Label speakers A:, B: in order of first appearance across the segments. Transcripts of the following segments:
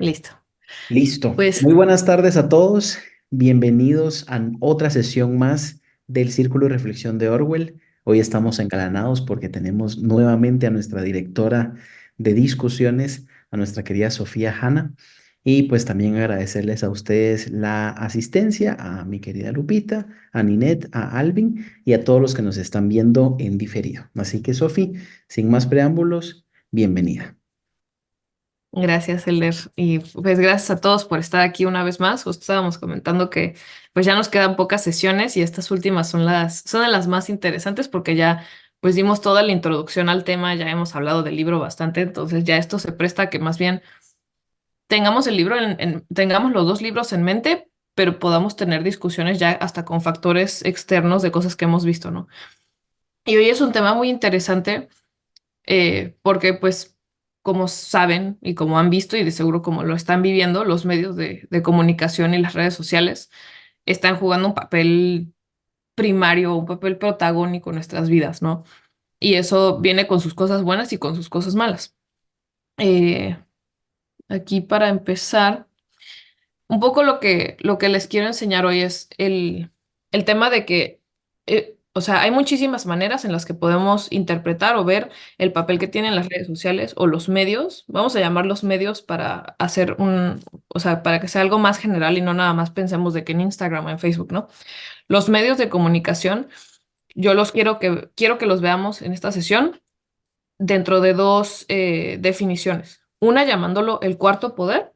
A: Listo.
B: Listo.
A: Pues
B: Muy buenas tardes a todos. Bienvenidos a otra sesión más del Círculo de Reflexión de Orwell. Hoy estamos engalanados porque tenemos nuevamente a nuestra directora de discusiones, a nuestra querida Sofía Hanna. Y pues también agradecerles a ustedes la asistencia, a mi querida Lupita, a Ninette, a Alvin y a todos los que nos están viendo en diferido. Así que, Sofi, sin más preámbulos, bienvenida.
A: gracias, Elder. Y pues gracias a todos por estar aquí una vez más. Justo estábamos comentando que pues ya nos quedan pocas sesiones y estas últimas son de las más interesantes porque ya pues dimos toda la introducción al tema, ya hemos hablado del libro bastante, entonces ya esto se presta a que más bien tengamos el libro tengamos los dos libros en mente, pero podamos tener discusiones ya hasta con factores externos de cosas que hemos visto, ¿no? Y hoy es un tema muy interesante porque pues como saben y como han visto y de seguro como lo están viviendo, los medios de comunicación y las redes sociales están jugando un papel primario, un papel protagónico en nuestras vidas, ¿no? Y eso viene con sus cosas buenas y con sus cosas malas. Eh, Aquí para empezar, un poco lo que les quiero enseñar hoy es el tema de que, o sea, hay muchísimas maneras en las que podemos interpretar o ver el papel que tienen las redes sociales o los medios. Vamos a llamar los medios para hacer o sea, para que sea algo más general y no nada más pensemos de que en Instagram o en Facebook, ¿no? Los medios de comunicación, yo quiero que los veamos en esta sesión dentro de dos definiciones. Una llamándolo el cuarto poder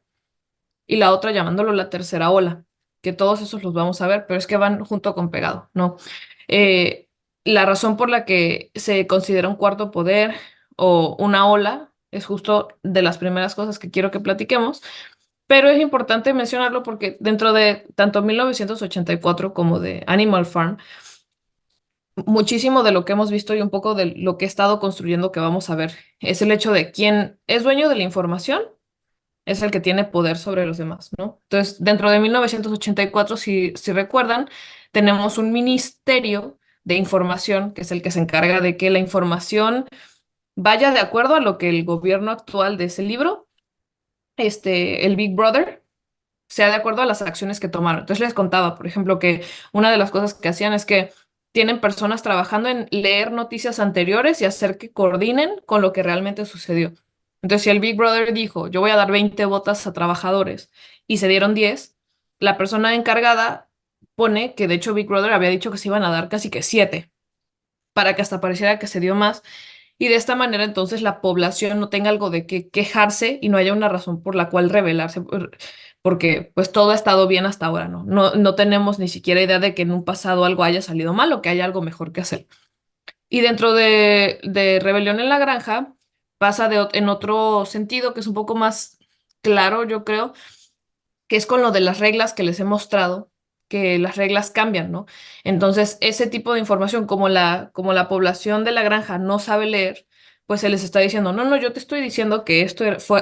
A: y la otra llamándolo la tercera ola, que todos esos los vamos a ver, pero es que van junto con pegado, ¿no? Eh, la razón por la que se considera un cuarto poder o una ola es justo de las primeras cosas que quiero que platiquemos, pero es importante mencionarlo porque dentro de tanto 1984 como de Animal Farm, muchísimo de lo que hemos visto y un poco de lo que he estado construyendo que vamos a ver es el hecho de quién es dueño de la información es el que tiene poder sobre los demás, ¿no? Entonces, dentro de 1984, si recuerdan, tenemos un ministerio de información, que es el que se encarga de que la información vaya de acuerdo a lo que el gobierno actual de ese libro, el Big Brother, sea de acuerdo a las acciones que tomaron. Entonces les contaba, por ejemplo, que una de las cosas que hacían es que tienen personas trabajando en leer noticias anteriores y hacer que coordinen con lo que realmente sucedió. Entonces, si el Big Brother dijo, yo voy a dar 20 botas a trabajadores y se dieron 10, la persona encargada pone que de hecho Big Brother había dicho que se iban a dar casi que 7 para que hasta pareciera que se dio más. Y de esta manera entonces la población no tenga algo de qué quejarse y no haya una razón por la cual rebelarse, porque pues todo ha estado bien hasta ahora, ¿no? No tenemos ni siquiera idea de que en un pasado algo haya salido mal o que haya algo mejor que hacer. Y dentro de Rebelión en la Granja pasa en otro sentido que es un poco más claro, yo creo, que es con lo de las reglas que les he mostrado, que las reglas cambian, ¿no? Entonces, ese tipo de información, como la población de la granja no sabe leer, pues se les está diciendo, no, no, yo te estoy diciendo que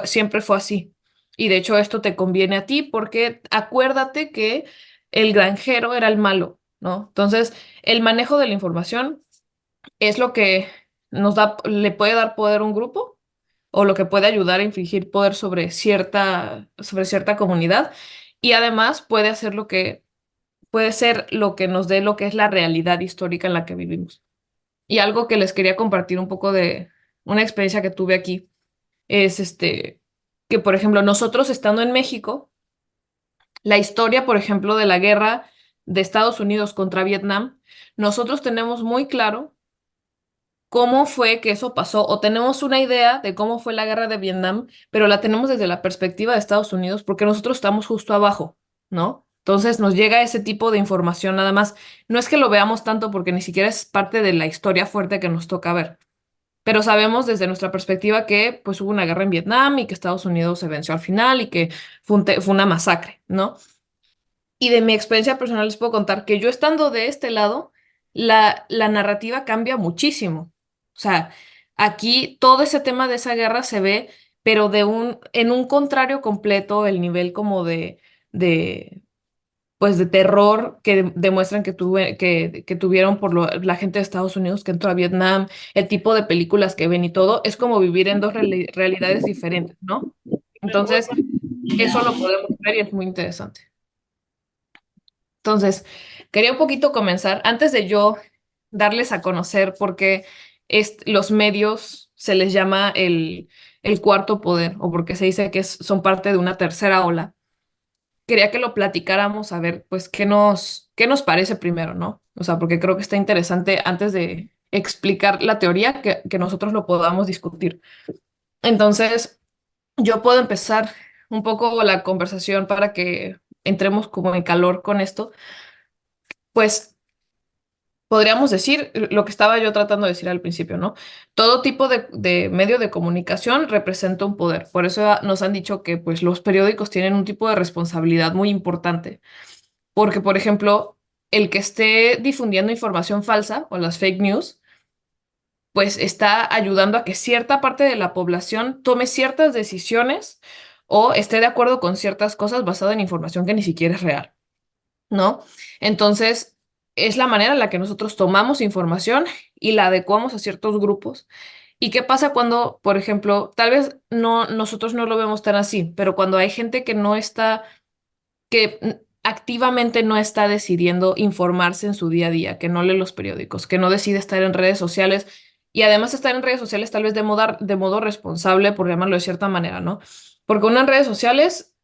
A: siempre fue así. Y de hecho, esto te conviene a ti porque acuérdate que el granjero era el malo, ¿no? Entonces, el manejo de la información es lo que le puede dar poder a un grupo o lo que puede ayudar a infligir poder sobre cierta comunidad. Y además puede ser lo que nos dé lo que es la realidad histórica en la que vivimos. Y algo que les quería compartir un poco de una experiencia que tuve aquí es que por ejemplo, nosotros estando en México, la historia, por ejemplo, de la guerra de Estados Unidos contra Vietnam, nosotros tenemos muy claro cómo fue que eso pasó, o tenemos una idea de cómo fue la guerra de Vietnam, pero la tenemos desde la perspectiva de Estados Unidos porque nosotros estamos justo abajo, ¿no? Entonces nos llega ese tipo de información nada más. No es que lo veamos tanto porque ni siquiera es parte de la historia fuerte que nos toca ver, pero sabemos desde nuestra perspectiva que pues hubo una guerra en Vietnam y que Estados Unidos se venció al final y que fue una masacre, ¿no? Y de mi experiencia personal les puedo contar que yo estando de este lado, la narrativa cambia muchísimo. O sea, aquí todo ese tema de esa guerra se ve, pero en un contrario completo, el nivel como de, pues de terror que demuestran que tuvieron la gente de Estados Unidos que entró a Vietnam, el tipo de películas que ven y todo, es como vivir en dos realidades diferentes, ¿no? Entonces, Eso lo podemos ver y es muy interesante. Entonces, quería un poquito comenzar, antes de yo darles a conocer por qué los medios se les llama el cuarto poder, o porque se dice que son parte de una tercera ola. Quería que lo platicáramos a ver, pues, qué nos parece primero, ¿no? O sea, porque creo que está interesante antes de explicar la teoría, que nosotros lo podamos discutir. Entonces, yo puedo empezar un poco la conversación para que entremos como en calor con esto. Pues podríamos decir lo que estaba yo tratando de decir al principio, ¿no? Todo tipo de medio de comunicación representa un poder. Por eso nos han dicho que pues los periódicos tienen un tipo de responsabilidad muy importante. Porque, por ejemplo, el que esté difundiendo información falsa o las fake news, pues está ayudando a que cierta parte de la población tome ciertas decisiones o esté de acuerdo con ciertas cosas basadas en información que ni siquiera es real, ¿no? Entonces, es la manera en la que nosotros tomamos información y la adecuamos a ciertos grupos. ¿Y qué pasa cuando, por ejemplo, tal vez nosotros no lo vemos tan así, pero cuando hay gente que no está, que activamente no está decidiendo informarse en su día a día, que no lee los periódicos, que no decide estar en redes sociales y además estar en redes sociales tal vez de modo responsable, por llamarlo de cierta manera, ¿no? Porque uno en redes sociales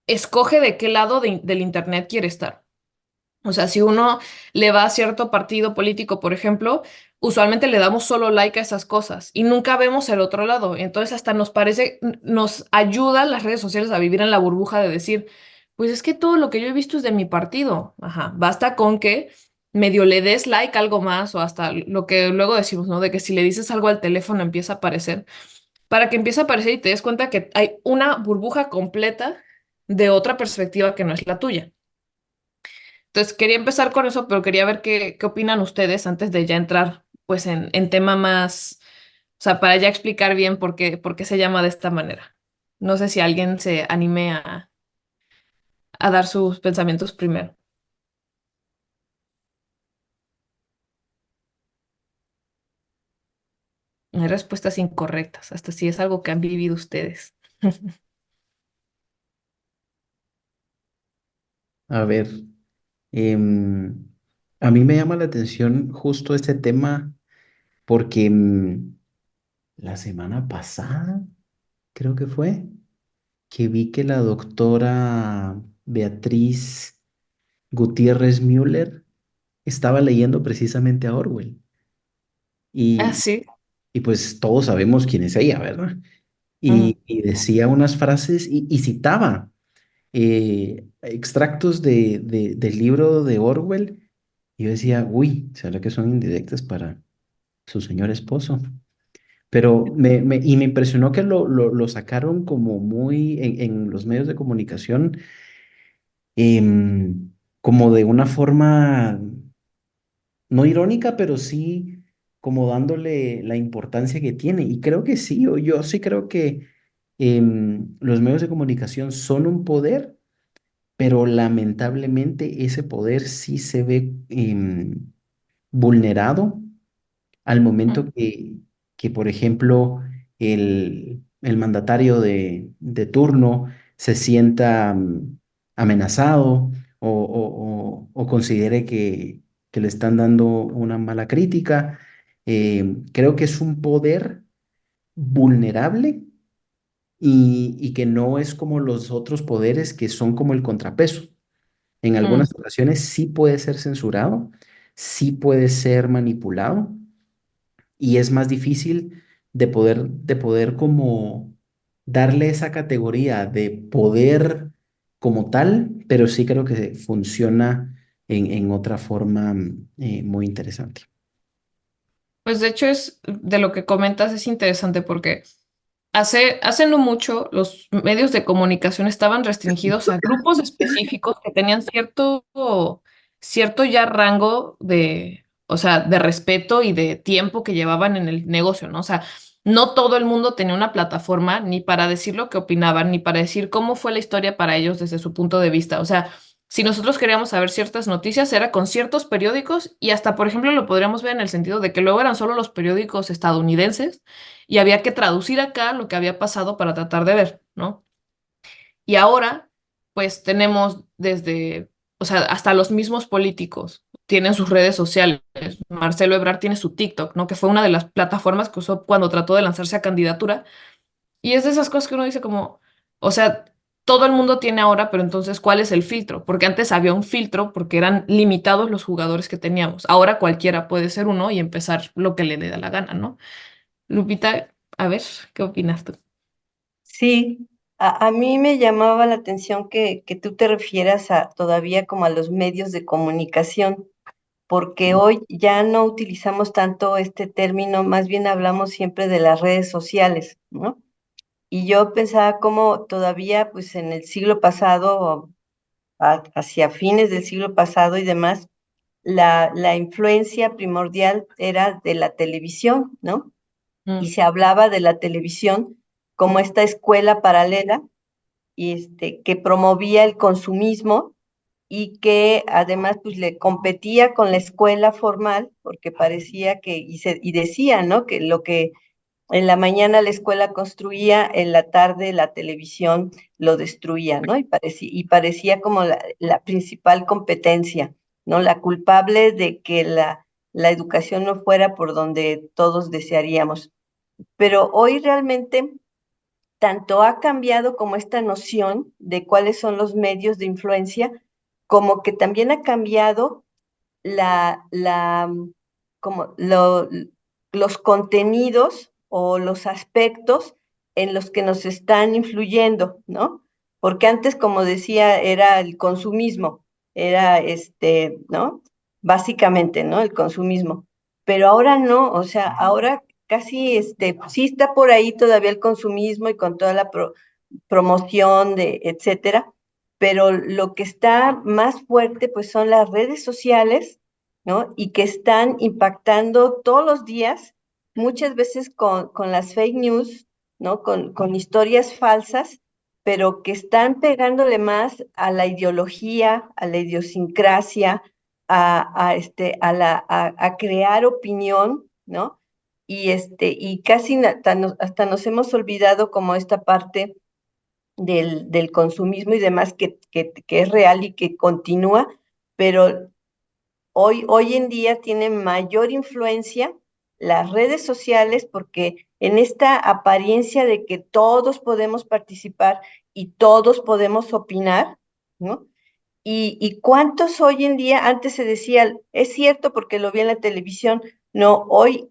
A: escoge de qué lado del internet quiere estar. O sea, si uno le va a cierto partido político, por ejemplo, usualmente le damos solo like a esas cosas y nunca vemos el otro lado. Entonces hasta nos parece, nos ayuda las redes sociales a vivir en la burbuja de decir, pues es que todo lo que yo he visto es de mi partido. Ajá, basta con que medio le des like a algo más o hasta lo que luego decimos, ¿no? De que si le dices algo al teléfono empieza a aparecer, para que empiece a aparecer y te des cuenta que hay una burbuja completa de otra perspectiva que no es la tuya. Entonces, quería empezar con eso, pero quería ver qué opinan ustedes antes de ya entrar, pues, en tema más, o sea, para ya explicar bien por qué se llama de esta manera. No sé si alguien se anime a dar sus pensamientos primero. No hay respuestas incorrectas, hasta si es algo que han vivido ustedes.
B: A ver, em, a mí me llama la atención justo este tema porque la semana pasada, creo que fue, que vi que la doctora Beatriz Gutiérrez Müller estaba leyendo precisamente a Orwell.
A: Ah,
B: Y,
A: sí.
B: y pues todos sabemos quién es ella, ¿verdad?
A: Ujú.
B: Y decía unas frases y citaba extractos del libro de Orwell. Y yo decía, uy, ¿será que son indirectas para su señor esposo? Pero y me impresionó que lo sacaron como muy en los medios de comunicación, como de una forma no irónica, pero sí como dándole la importancia que tiene. Y creo que sí, o yo sí creo que los medios de comunicación son un poder, pero lamentablemente ese poder sí se ve vulnerado al
A: Ujú.
B: momento que, por ejemplo, el mandatario de turno se sienta amenazado o considere que le están dando una mala crítica. Creo que es un poder vulnerable y que no es como los otros poderes que son como el contrapeso. En algunas
A: Mm.
B: ocasiones sí puede ser censurado, sí puede ser manipulado y es más difícil de poder como darle esa categoría de poder como tal, pero sí creo que funciona en otra forma muy interesante.
A: Pues de hecho de lo que comentas es interesante porque hace no mucho los medios de comunicación estaban restringidos a grupos específicos que tenían cierto ya rango o sea, de respeto y de tiempo que llevaban en el negocio, ¿no? O sea, no todo el mundo tenía una plataforma ni para decir lo que opinaban, ni para decir cómo fue la historia para ellos desde su punto de vista. O sea, si nosotros queríamos saber ciertas noticias, era con ciertos periódicos y hasta, por ejemplo, lo podríamos ver en el sentido de que luego eran solo los periódicos estadounidenses y había que traducir acá lo que había pasado para tratar de ver, ¿no? Y ahora, pues tenemos desde, o sea, hasta los mismos políticos tienen sus redes sociales. Marcelo Ebrard tiene su TikTok, ¿no? Que fue una de las plataformas que usó cuando trató de lanzarse a candidatura. Y es de esas cosas que uno dice como, o sea, todo el mundo tiene ahora, pero entonces, ¿cuál es el filtro? Porque antes había un filtro porque eran limitados los jugadores que teníamos. Ahora cualquiera puede ser uno y empezar lo que le dé la gana, ¿no? Lupita, a ver, ¿qué opinas tú?
C: Sí, a mí me llamaba la atención que tú te refieras a todavía como a los medios de comunicación, porque hoy ya no utilizamos tanto este término, más bien hablamos siempre de las redes sociales, ¿no? Y yo pensaba como todavía, pues en el siglo pasado, o hacia fines del siglo pasado y demás, la influencia primordial era de la televisión, ¿no? Y
A: Mm,
C: se hablaba de la televisión como esta escuela paralela y que promovía el consumismo y que además pues le competía con la escuela formal porque parecía que, y decía, ¿no? Que lo que en la mañana la escuela construía, en la tarde la televisión lo destruía, ¿no? Y parecía como la principal competencia, ¿no? La culpable de que la educación no fuera por donde todos desearíamos. Pero hoy realmente tanto ha cambiado como esta noción de cuáles son los medios de influencia, como que también ha cambiado como los contenidos o los aspectos en los que nos están influyendo, ¿no? Porque antes, como decía, era el consumismo, era ¿no? Básicamente, ¿no? El consumismo. Pero ahora no, o sea, ahora casi, sí está por ahí todavía el consumismo y con toda la promoción de, etcétera, pero lo que está más fuerte pues son las redes sociales, ¿no? Y que están impactando todos los días, muchas veces con las fake news, ¿no? Con historias falsas, pero que están pegándole más a la ideología, a la idiosincrasia, a crear opinión, ¿no? Y casi hasta nos hemos olvidado como esta parte del consumismo y demás que es real y que continúa, pero hoy en día tienen mayor influencia las redes sociales porque en esta apariencia de que todos podemos participar y todos podemos opinar, ¿no? Y cuántos hoy en día, antes se decía, es cierto porque lo vi en la televisión, no, hoy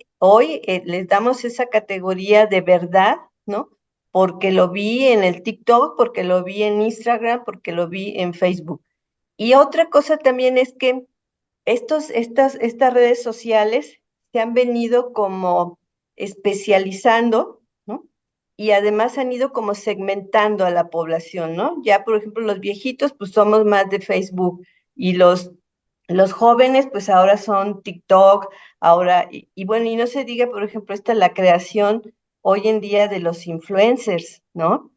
C: les damos esa categoría de verdad, ¿no? Porque lo vi en el TikTok, porque lo vi en Instagram, porque lo vi en Facebook. Y otra cosa también es que estas redes sociales se han venido como especializando, ¿no? Y además han ido como segmentando a la población, ¿no? Ya, por ejemplo, los viejitos, pues somos más de Facebook y los jóvenes, pues ahora son TikTok, ahora, y bueno, y no se diga, por ejemplo, la creación hoy en día de los influencers, ¿no?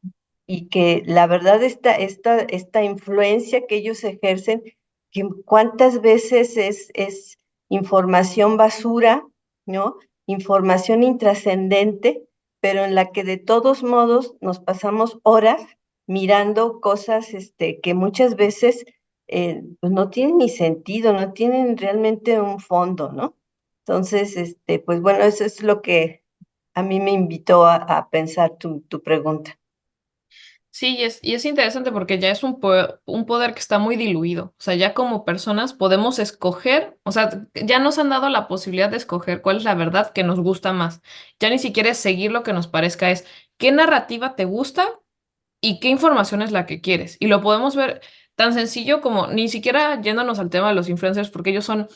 C: Y que la verdad esta influencia que ellos ejercen, que cuántas veces es información basura, ¿no? Información intrascendente, pero en la que de todos modos nos pasamos horas mirando cosas que muchas veces pues no tienen ni sentido, no tienen realmente un fondo, ¿no? Entonces, pues bueno, eso es lo que a mí me invitó a pensar tu pregunta.
A: sí, y es interesante porque ya es un poder que está muy diluido. O sea, ya como personas podemos escoger, o sea, ya nos han dado la posibilidad de escoger cuál es la verdad que nos gusta más. Ya ni siquiera es seguir lo que nos parezca, es qué narrativa te gusta y qué información es la que quieres. Y lo podemos ver tan sencillo como ni siquiera yéndonos al tema de los influencers, porque ellos son,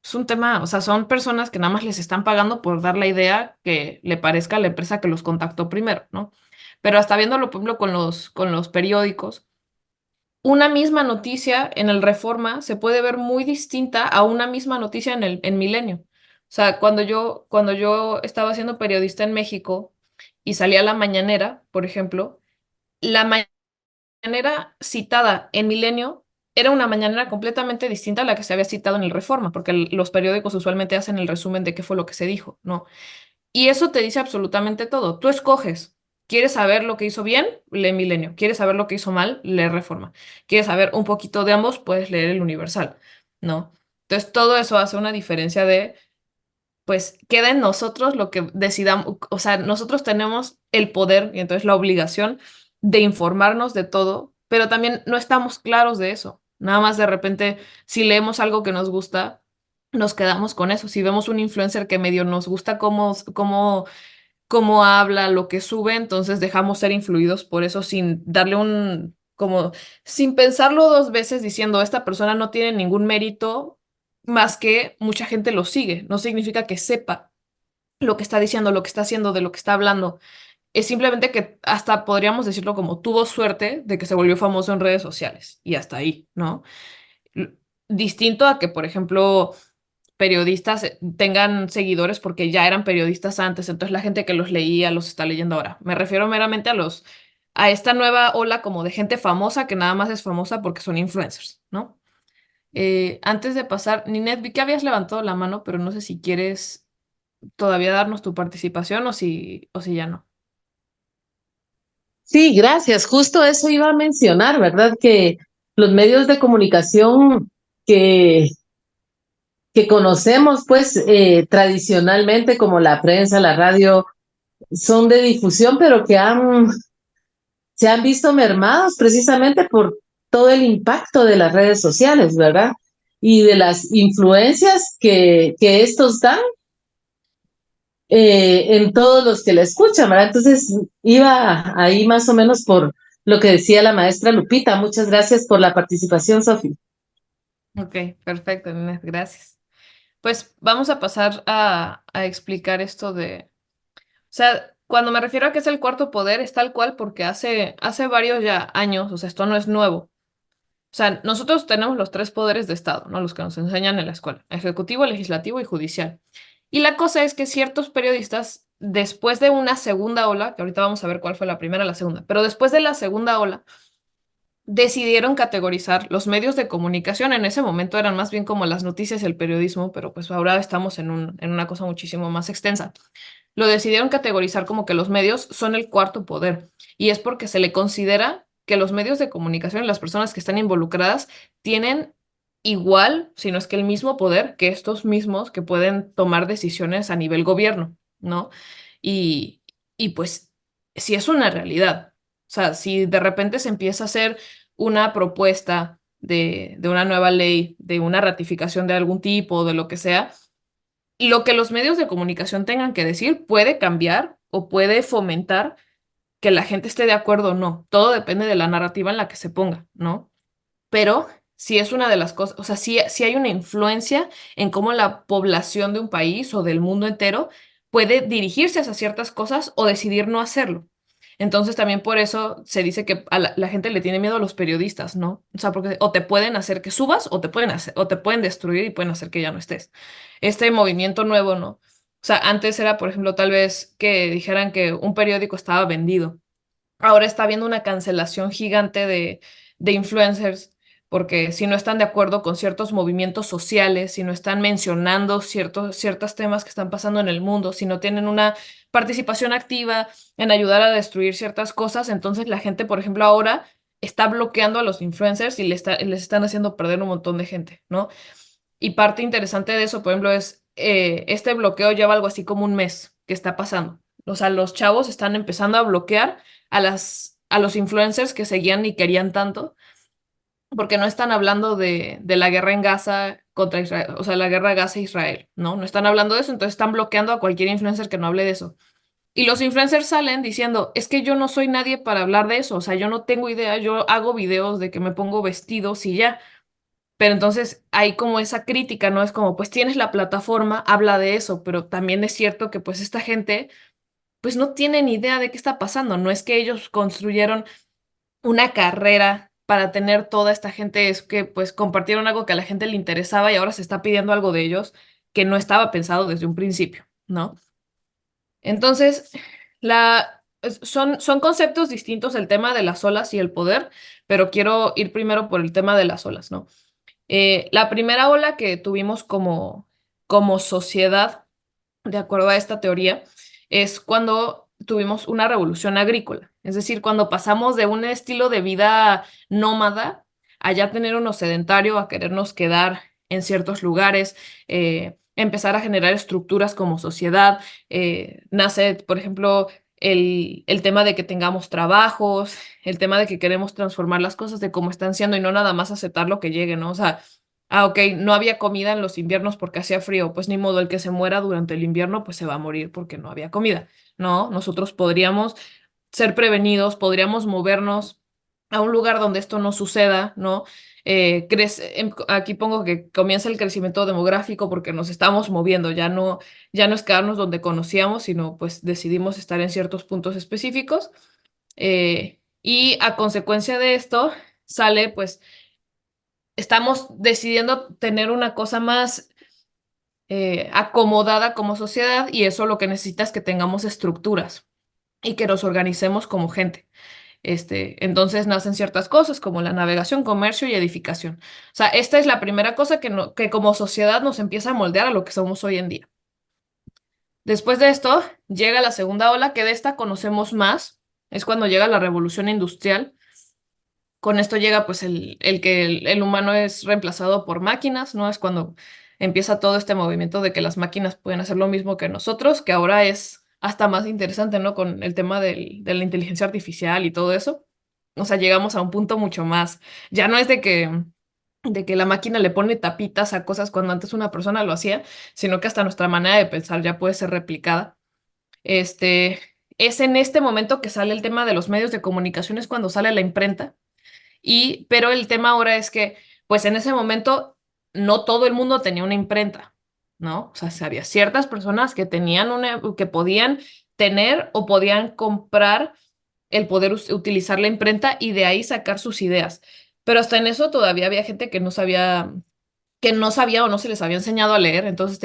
A: es un tema, o sea, son personas que nada más les están pagando por dar la idea que le parezca a la empresa que los contactó primero, ¿no? Pero hasta viéndolo, por ejemplo, con los periódicos, una misma noticia en el Reforma se puede ver muy distinta a una misma noticia en Milenio. O sea, cuando yo estaba siendo periodista en México y salía la mañanera, por ejemplo, la mañanera citada en Milenio era una mañanera completamente distinta a la que se había citado en el Reforma, porque los periódicos usualmente hacen el resumen de qué fue lo que se dijo, ¿no? Y eso te dice absolutamente todo. Tú escoges. ¿Quieres saber lo que hizo bien? Lee Milenio. ¿Quieres saber lo que hizo mal? Lee Reforma. ¿Quieres saber un poquito de ambos? Puedes leer El Universal, ¿no? Entonces, todo eso hace una diferencia de, pues, queda en nosotros lo que decidamos, o sea, nosotros tenemos el poder y entonces la obligación de informarnos de todo, pero también no estamos claros de eso. Nada más de repente, si leemos algo que nos gusta, nos quedamos con eso. Si vemos un influencer que medio nos gusta cómo habla, lo que sube, entonces dejamos ser influidos por eso sin darle como, sin pensarlo dos veces diciendo, esta persona no tiene ningún mérito más que mucha gente lo sigue. No significa que sepa lo que está diciendo, lo que está haciendo, de lo que está hablando. Es simplemente que hasta podríamos decirlo como tuvo suerte de que se volvió famoso en redes sociales y hasta ahí, ¿no? L- Distinto a que, por ejemplo, periodistas tengan seguidores porque ya eran periodistas antes, entonces la gente que los leía los está leyendo ahora. Me refiero meramente a esta nueva ola como de gente famosa que nada más es famosa porque son influencers, ¿no? Antes de pasar, Ninette, vi que habías levantado la mano, pero no sé si quieres todavía darnos tu participación o si ya no.
D: Sí, gracias. Justo eso iba a mencionar, ¿verdad? Que los medios de comunicación que, que conocemos, pues, tradicionalmente como la prensa, la radio, son de difusión, pero se han visto mermados precisamente por todo el impacto de las redes sociales, ¿verdad? Y de las influencias que estos dan en todos los que la escuchan, ¿verdad? Entonces, iba ahí más o menos por lo que decía la maestra Lupita. Muchas gracias por la participación, Sofi.
A: Ok, perfecto, Ninette, gracias. Pues vamos a pasar a explicar esto de, o sea, cuando me refiero a que es el cuarto poder, es tal cual porque hace varios ya años, o sea, esto no es nuevo. O sea, nosotros tenemos los tres poderes de Estado, ¿no? Los que nos enseñan en la escuela, ejecutivo, legislativo y judicial. Y la cosa es que ciertos periodistas, después de una segunda ola, que ahorita vamos a ver cuál fue la primera y la segunda, pero después de la segunda ola, decidieron categorizar los medios de comunicación. En ese momento eran más bien como las noticias y el periodismo, pero pues ahora estamos en una cosa muchísimo más extensa. Lo decidieron categorizar como que los medios son el cuarto poder y es porque se le considera que los medios de comunicación y las personas que están involucradas tienen igual, si no es que el mismo poder que estos mismos que pueden tomar decisiones a nivel gobierno, ¿no? Y, y pues si es una realidad. O sea, si de repente se empieza a hacer una propuesta de una nueva ley, de una ratificación de algún tipo, de lo que sea, lo que los medios de comunicación tengan que decir puede cambiar o puede fomentar que la gente esté de acuerdo o no. Todo depende de la narrativa en la que se ponga, ¿no? Pero si es una de las cosas, o sea, si hay una influencia en cómo la población de un país o del mundo entero puede dirigirse hacia ciertas cosas o decidir no hacerlo. Entonces también por eso se dice que a la gente le tiene miedo a los periodistas, ¿no? O sea, porque o te pueden hacer que subas o te pueden hacer, o te pueden destruir y pueden hacer que ya no estés. Este movimiento nuevo, ¿no? O sea, antes era, por ejemplo, tal vez que dijeran que un periódico estaba vendido. Ahora está habiendo una cancelación gigante de influencers, porque si no están de acuerdo con ciertos movimientos sociales, si no están mencionando ciertos temas que están pasando en el mundo, si no tienen una participación activa en ayudar a destruir ciertas cosas, entonces la gente, por ejemplo, ahora está bloqueando a los influencers y les están haciendo perder un montón de gente, ¿no? Y parte interesante de eso, por ejemplo, es este bloqueo lleva algo así como un mes que está pasando. O sea, los chavos están empezando a bloquear a los influencers que seguían y querían tanto, porque no están hablando de la guerra en Gaza contra Israel, o sea, la guerra Gaza-Israel, ¿no? No están hablando de eso, entonces están bloqueando a cualquier influencer que no hable de eso. Y los influencers salen diciendo, es que yo no soy nadie para hablar de eso, o sea, yo no tengo idea, yo hago videos de que me pongo vestidos y ya. Pero entonces hay como esa crítica, ¿no? Es como, pues tienes la plataforma, habla de eso, pero también es cierto que pues esta gente pues no tiene ni idea de qué está pasando. No es que ellos construyeron una carrera para tener toda esta gente, es que pues compartieron algo que a la gente le interesaba y ahora se está pidiendo algo de ellos que no estaba pensado desde un principio, ¿no? Entonces, son conceptos distintos el tema de las olas y el poder, pero quiero ir primero por el tema de las olas, ¿no? La primera ola que tuvimos como sociedad, de acuerdo a esta teoría, es cuando tuvimos una revolución agrícola. Es decir, cuando pasamos de un estilo de vida nómada a ya tener uno sedentario, a querernos quedar en ciertos lugares, empezar a generar estructuras como sociedad. Nace, por ejemplo, el tema de que tengamos trabajos, el tema de que queremos transformar las cosas de cómo están siendo y no nada más aceptar lo que llegue, ¿no? O sea, ok, no había comida en los inviernos porque hacía frío, pues ni modo, el que se muera durante el invierno, pues se va a morir porque no había comida, ¿no? Nosotros podríamos ser prevenidos, podríamos movernos a un lugar donde esto no suceda, ¿no? Aquí pongo que comienza el crecimiento demográfico porque nos estamos moviendo, ya no es quedarnos donde conocíamos, sino pues decidimos estar en ciertos puntos específicos. Y a consecuencia de esto sale pues estamos decidiendo tener una cosa más acomodada como sociedad y eso lo que necesita es que tengamos estructuras y que nos organicemos como gente. Entonces nacen ciertas cosas como la navegación, comercio y edificación. O sea, esta es la primera cosa que como sociedad nos empieza a moldear a lo que somos hoy en día. Después de esto llega la segunda ola, que de esta conocemos más. Es cuando llega la revolución industrial. Con esto llega pues el que el humano es reemplazado por máquinas, ¿no? Es cuando empieza todo este movimiento de que las máquinas pueden hacer lo mismo que nosotros, que ahora es hasta más interesante, ¿no? Con el tema de la inteligencia artificial y todo eso. O sea, llegamos a un punto mucho más. Ya no es de que la máquina le pone tapitas a cosas cuando antes una persona lo hacía, sino que hasta nuestra manera de pensar ya puede ser replicada. Este, es en este momento que sale el tema de los medios de comunicación, es cuando sale la imprenta pero el tema ahora es que, pues en ese momento, no todo el mundo tenía una imprenta, ¿no? O sea, había ciertas personas que tenían que podían tener o podían comprar el poder utilizar la imprenta y de ahí sacar sus ideas. Pero hasta en eso todavía había gente que no sabía o no se les había enseñado a leer, entonces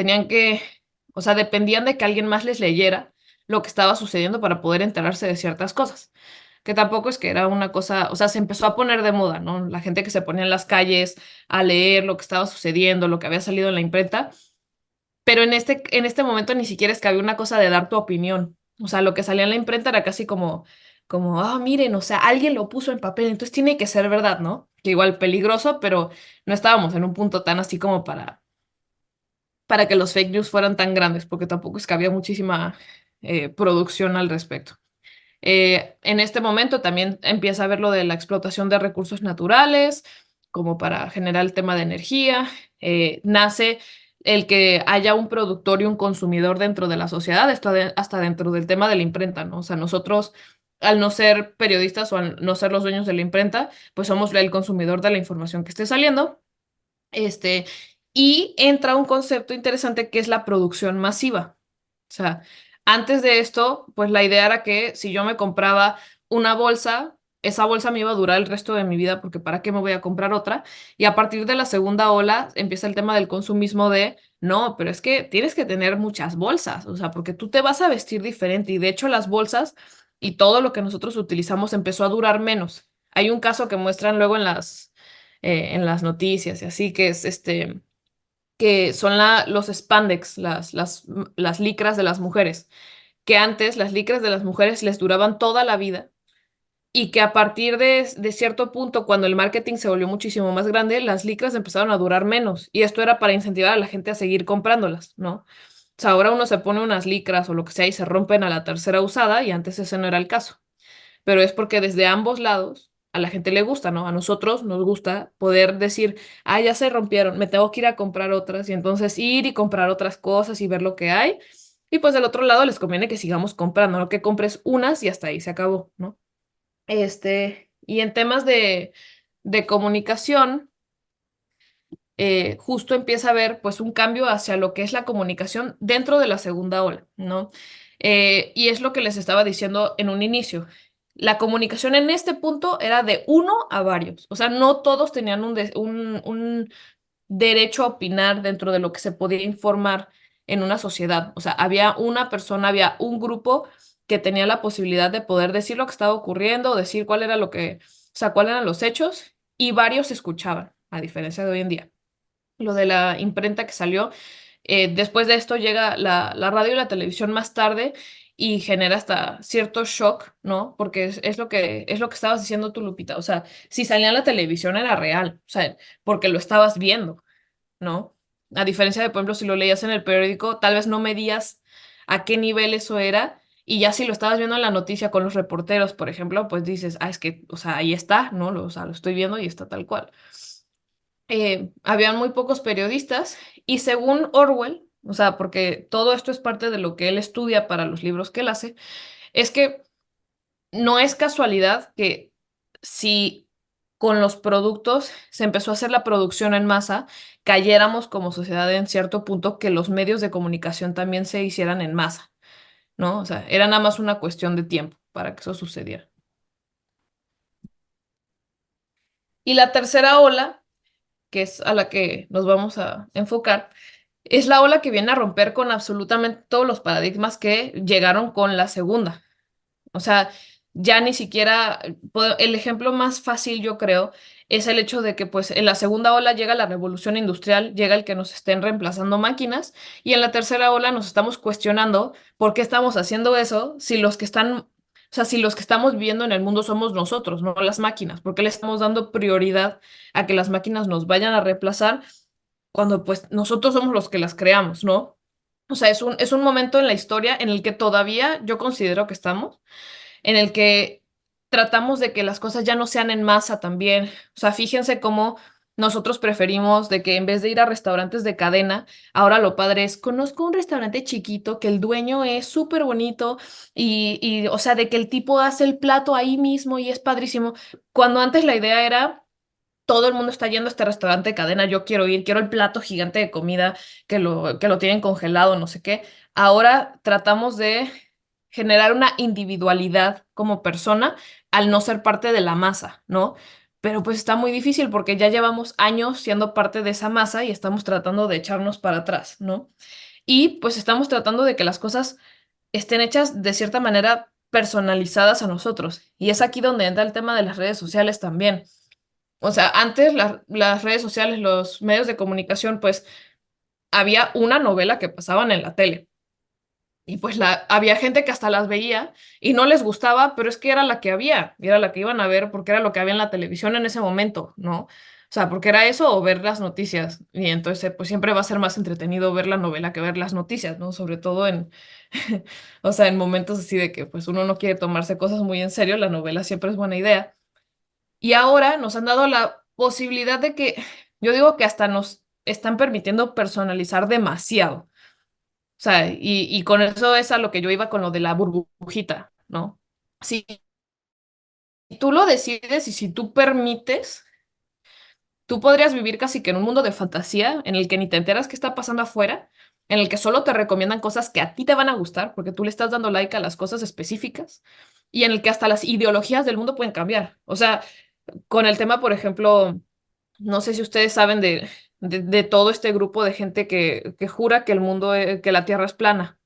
A: o sea, dependían de que alguien más les leyera lo que estaba sucediendo para poder enterarse de ciertas cosas que tampoco es que era una cosa, o sea, se empezó a poner de moda, ¿no? La gente que se ponía en las calles a leer lo que estaba sucediendo, lo que había salido en la imprenta, pero en este momento ni siquiera es que había una cosa de dar tu opinión, o sea, lo que salía en la imprenta era casi miren, o sea, alguien lo puso en papel, entonces tiene que ser verdad, ¿no? Que igual peligroso, pero no estábamos en un punto tan así como para que los fake news fueran tan grandes, porque tampoco es que había muchísima producción al respecto. En este momento también empieza a ver lo de la explotación de recursos naturales, como para generar el tema de energía. Nace el que haya un productor y un consumidor dentro de la sociedad, esto hasta dentro del tema de la imprenta, ¿no? O sea, nosotros, al no ser periodistas o al no ser los dueños de la imprenta, pues somos el consumidor de la información que esté saliendo. Este, y entra un concepto interesante que es la producción masiva. O sea, antes de esto, pues la idea era que si yo me compraba una bolsa, esa bolsa me iba a durar el resto de mi vida porque ¿para qué me voy a comprar otra? Y a partir de la segunda ola empieza el tema del consumismo de, no, pero es que tienes que tener muchas bolsas, o sea, porque tú te vas a vestir diferente y de hecho las bolsas y todo lo que nosotros utilizamos empezó a durar menos. Hay un caso que muestran luego en las noticias y así que es que son los spandex, las licras de las mujeres, que antes las licras de las mujeres les duraban toda la vida y que a partir de cierto punto, cuando el marketing se volvió muchísimo más grande, las licras empezaron a durar menos y esto era para incentivar a la gente a seguir comprándolas, ¿no? O sea, ahora uno se pone unas licras o lo que sea y se rompen a la tercera usada y antes ese no era el caso, pero es porque desde ambos lados a la gente le gusta, ¿no? A nosotros nos gusta poder decir, ah, ya se rompieron, me tengo que ir a comprar otras y entonces ir y comprar otras cosas y ver lo que hay. Y pues del otro lado les conviene que sigamos comprando, no que compres unas y hasta ahí se acabó, ¿no? Y en temas de comunicación, justo empieza a haber pues un cambio hacia lo que es la comunicación dentro de la segunda ola, ¿no? Y es lo que les estaba diciendo en un inicio. La comunicación en este punto era de uno a varios, o sea, no todos tenían un derecho a opinar dentro de lo que se podía informar en una sociedad. O sea, había una persona, había un grupo que tenía la posibilidad de poder decir lo que estaba ocurriendo, decir cuál era o sea, cuáles eran los hechos, y varios escuchaban, a diferencia de hoy en día lo de la imprenta que salió. Después de esto llega la radio y la televisión más tarde y genera hasta cierto shock, ¿no? Porque es lo que estabas diciendo tú, Lupita. O sea, si salía en la televisión era real, o sea, porque lo estabas viendo, ¿no? A diferencia de, por ejemplo, si lo leías en el periódico, tal vez no medías a qué nivel eso era, y ya si lo estabas viendo en la noticia con los reporteros, por ejemplo, pues dices, es que, o sea, ahí está, ¿no? O sea, lo estoy viendo y está tal cual. Habían muy pocos periodistas y según Orwell, o sea, porque todo esto es parte de lo que él estudia para los libros que él hace, es que no es casualidad que si con los productos se empezó a hacer la producción en masa, cayéramos como sociedad en cierto punto que los medios de comunicación también se hicieran en masa, ¿no? O sea, era nada más una cuestión de tiempo para que eso sucediera. Y la tercera ola, que es a la que nos vamos a enfocar, es la ola que viene a romper con absolutamente todos los paradigmas que llegaron con la segunda. O sea, ya ni siquiera, el ejemplo más fácil yo creo es el hecho de que pues en la segunda ola llega la revolución industrial, llega el que nos estén reemplazando máquinas y en la tercera ola nos estamos cuestionando por qué estamos haciendo eso si los que están, o sea, si los que estamos viviendo en el mundo somos nosotros, no las máquinas, por qué le estamos dando prioridad a que las máquinas nos vayan a reemplazar cuando pues nosotros somos los que las creamos, ¿no? O sea, es un momento en la historia en el que todavía yo considero que estamos en el que tratamos de que las cosas ya no sean en masa también. O sea, fíjense cómo nosotros preferimos de que en vez de ir a restaurantes de cadena, ahora lo padre es, conozco un restaurante chiquito que el dueño es súper bonito o sea, de que el tipo hace el plato ahí mismo y es padrísimo. Cuando antes la idea era todo el mundo está yendo a este restaurante de cadena, yo quiero ir, quiero el plato gigante de comida que lo tienen congelado, no sé qué. Ahora tratamos de generar una individualidad como persona al no ser parte de la masa, ¿no? Pero pues está muy difícil porque ya llevamos años siendo parte de esa masa y estamos tratando de echarnos para atrás, ¿no? Y pues estamos tratando de que las cosas estén hechas de cierta manera personalizadas a nosotros. Y es aquí donde entra el tema de las redes sociales también. O sea, antes las redes sociales, los medios de comunicación, pues había una novela que pasaban en la tele. Y pues había gente que hasta las veía y no les gustaba, pero es que era la que había, y era la que iban a ver porque era lo que había en la televisión en ese momento, ¿no? O sea, porque era eso o ver las noticias. Y entonces, pues siempre va a ser más entretenido ver la novela que ver las noticias, ¿no? Sobre todo o sea, en momentos así de que pues uno no quiere tomarse cosas muy en serio, la novela siempre es buena idea. Y ahora nos han dado la posibilidad de que, yo digo que hasta nos están permitiendo personalizar demasiado. O sea, y con eso es a lo que yo iba con lo de la burbujita, ¿no? Si tú lo decides y si tú permites, tú podrías vivir casi que en un mundo de fantasía en el que ni te enteras qué está pasando afuera, en el que solo te recomiendan cosas que a ti te van a gustar porque tú le estás dando like a las cosas específicas y en el que hasta las ideologías del mundo pueden cambiar. O sea, con el tema, por ejemplo, no sé si ustedes saben de todo este grupo de gente que jura que el mundo, que la Tierra es plana.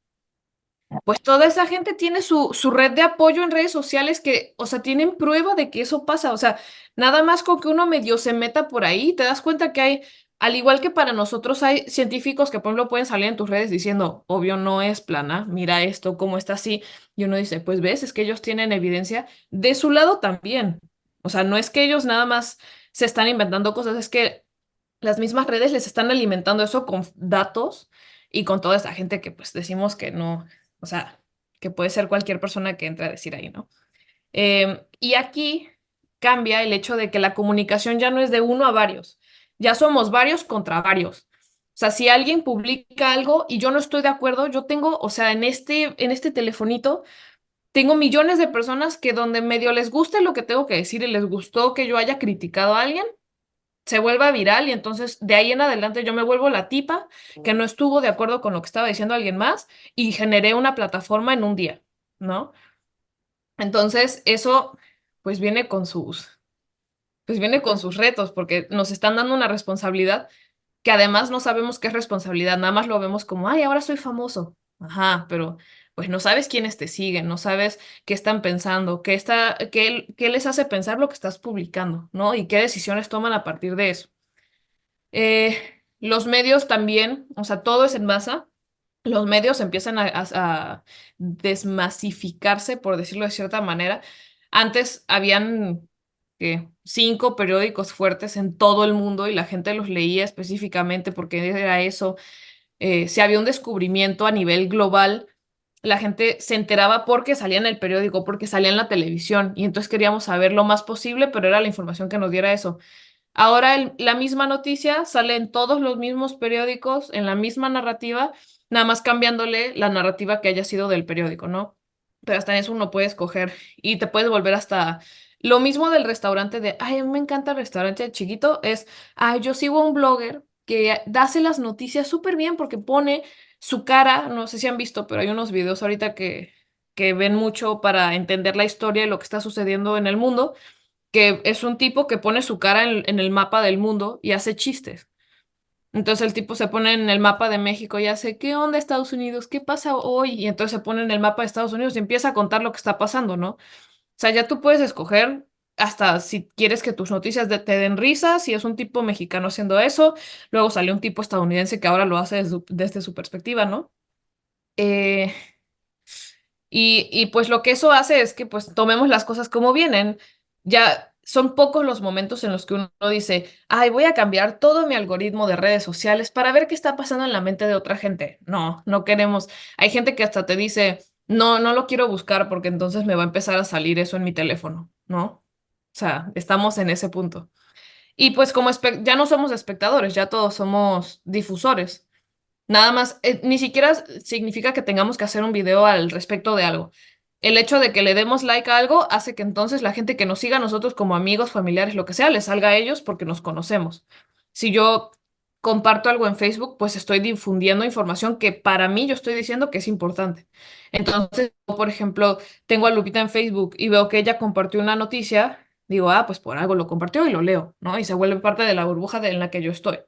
A: Pues toda esa gente tiene su red de apoyo en redes sociales que, o sea, tienen prueba de que eso pasa. O sea, nada más con que uno medio se meta por ahí, te das cuenta que hay, al igual que para nosotros, hay científicos que, por ejemplo, pueden salir en tus redes diciendo, obvio, no es plana, mira esto, cómo está así. Y uno dice, pues ves, es que ellos tienen evidencia de su lado también. O sea, no es que ellos nada más se están inventando cosas, es que las mismas redes les están alimentando eso con datos y con toda esta gente que pues decimos que no, o sea, que puede ser cualquier persona que entre a decir ahí, ¿no? Y aquí cambia el hecho de que la comunicación ya no es de uno a varios, ya somos varios contra varios. O sea, si alguien publica algo y yo no estoy de acuerdo, yo tengo, o sea, en este telefonito, tengo millones de personas que donde medio les guste lo que tengo que decir y les gustó que yo haya criticado a alguien, se vuelva viral y entonces de ahí en adelante yo me vuelvo la tipa que no estuvo de acuerdo con lo que estaba diciendo alguien más y generé una plataforma en un día, ¿no? Entonces eso pues viene con sus retos porque nos están dando una responsabilidad que además no sabemos qué es responsabilidad, nada más lo vemos como, ay, ahora soy famoso. Ajá, pero pues no sabes quiénes te siguen, no sabes qué están pensando, qué les hace pensar lo que estás publicando, ¿no? Y qué decisiones toman a partir de eso. Los medios también, o sea, todo es en masa. los medios empiezan a desmasificarse, por decirlo de cierta manera. Antes habían ¿qué? 5 periódicos fuertes en todo el mundo y la gente los leía específicamente porque era eso. Si había un descubrimiento a nivel global, la gente se enteraba porque salía en el periódico, porque salía en la televisión, y entonces queríamos saber lo más posible, pero era la información que nos diera eso. Ahora la misma noticia sale en todos los mismos periódicos, en la misma narrativa, nada más cambiándole la narrativa que haya sido del periódico, ¿no? Pero hasta en eso uno puede escoger y te puedes volver hasta lo mismo del restaurante de, ay, a mí me encanta el restaurante chiquito, es, ay, yo sigo a un blogger que hace las noticias súper bien porque pone su cara, no sé si han visto, pero hay unos videos ahorita que ven mucho para entender la historia y lo que está sucediendo en el mundo, que es un tipo que pone su cara en el mapa del mundo y hace chistes. Entonces el tipo se pone en el mapa de México y hace, ¿qué onda Estados Unidos? ¿Qué pasa hoy? Y entonces se pone en el mapa de Estados Unidos y empieza a contar lo que está pasando, ¿no? O sea, ya tú puedes escoger hasta si quieres que tus noticias te den risa, si es un tipo mexicano haciendo eso, luego salió un tipo estadounidense que ahora lo hace desde su perspectiva, ¿no? Eh, y pues lo que eso hace es que pues tomemos las cosas como vienen. Ya son pocos los momentos en los que uno dice, ay, voy a cambiar todo mi algoritmo de redes sociales para ver qué está pasando en la mente de otra gente. No, no queremos. Hay gente que hasta te dice, no, no lo quiero buscar porque entonces me va a empezar a salir eso en mi teléfono, ¿no? O sea, estamos en ese punto. Y pues como ya no somos espectadores, ya todos somos difusores. Nada más, ni siquiera significa que tengamos que hacer un video al respecto de algo. El hecho de que le demos like a algo hace que entonces la gente que nos siga a nosotros como amigos, familiares, lo que sea, les salga a ellos porque nos conocemos. Si yo comparto algo en Facebook, pues estoy difundiendo información que para mí yo estoy diciendo que es importante. Entonces, yo, por ejemplo, tengo a Lupita en Facebook y veo que ella compartió una noticia, digo, ah, pues por algo lo compartió y lo leo, ¿no? Y se vuelve parte de la burbuja en la que yo estoy.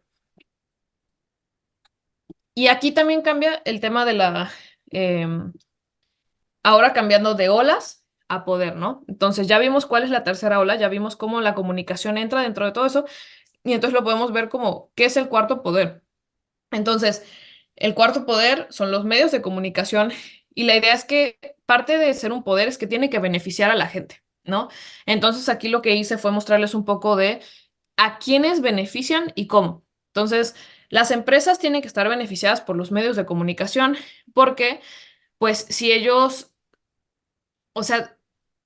A: Y aquí también cambia el tema de em, ahora cambiando de olas a poder, ¿no? Entonces ya vimos cuál es la tercera ola, ya vimos cómo la comunicación entra dentro de todo eso, y entonces lo podemos ver como, ¿qué es el cuarto poder? Entonces, el cuarto poder son los medios de comunicación, y la idea es que parte de ser un poder es que tiene que beneficiar a la gente, ¿no? Entonces aquí lo que hice fue mostrarles un poco de a quiénes benefician y cómo. Entonces, las empresas tienen que estar beneficiadas por los medios de comunicación porque, pues, si ellos, o sea,